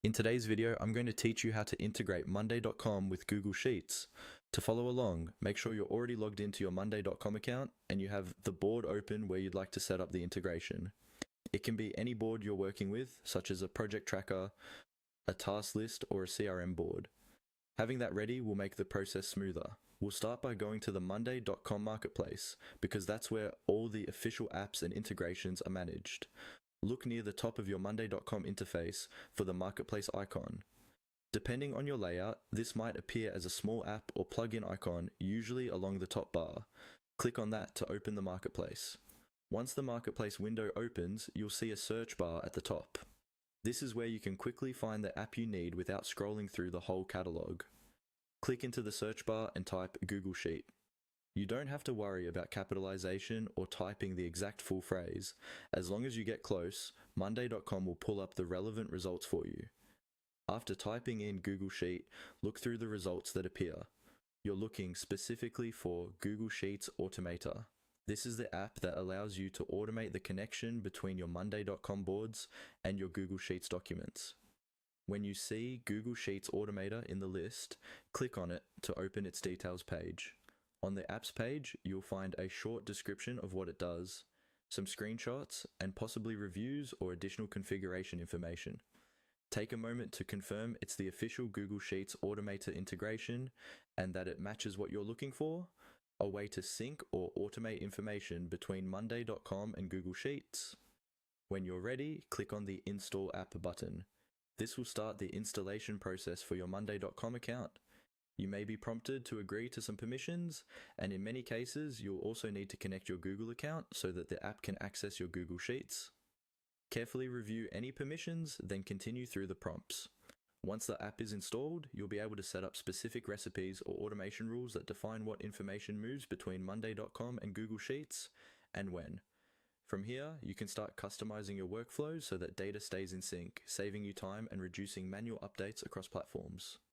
In today's video, I'm going to teach you how to integrate Monday.com with Google Sheets. To follow along, make sure you're already logged into your Monday.com account and you have the board open where you'd like to set up the integration. It can be any board you're working with, such as a project tracker, a task list, or a CRM board. Having that ready will make the process smoother. We'll start by going to the Monday.com marketplace, because that's where all the official apps and integrations are managed. Look near the top of your Monday.com interface for the marketplace icon. Depending on your layout, this might appear as a small app or plugin icon, usually along the top bar. Click on that to open the marketplace. Once the marketplace window opens, you'll see a search bar at the top. This is where you can quickly find the app you need without scrolling through the whole catalog. Click into the search bar and type Google Sheet. You don't have to worry about capitalization or typing the exact full phrase. As long as you get close, Monday.com will pull up the relevant results for you. After typing in Google Sheet, look through the results that appear. You're looking specifically for Google Sheets Automator. This is the app that allows you to automate the connection between your Monday.com boards and your Google Sheets documents. When you see Google Sheets Automator in the list, click on it to open its details page. On the apps page, you'll find a short description of what it does, some screenshots, and possibly reviews or additional configuration information. Take a moment to confirm it's the official Google Sheets Automator integration and that it matches what you're looking for, a way to sync or automate information between Monday.com and Google Sheets. When you're ready, click on the Install App button. This will start the installation process for your Monday.com account. You may be prompted to agree to some permissions, and in many cases, you'll also need to connect your Google account so that the app can access your Google Sheets. Carefully review any permissions, then continue through the prompts. Once the app is installed, you'll be able to set up specific recipes or automation rules that define what information moves between Monday.com and Google Sheets, and when. From here, you can start customizing your workflows so that data stays in sync, saving you time and reducing manual updates across platforms.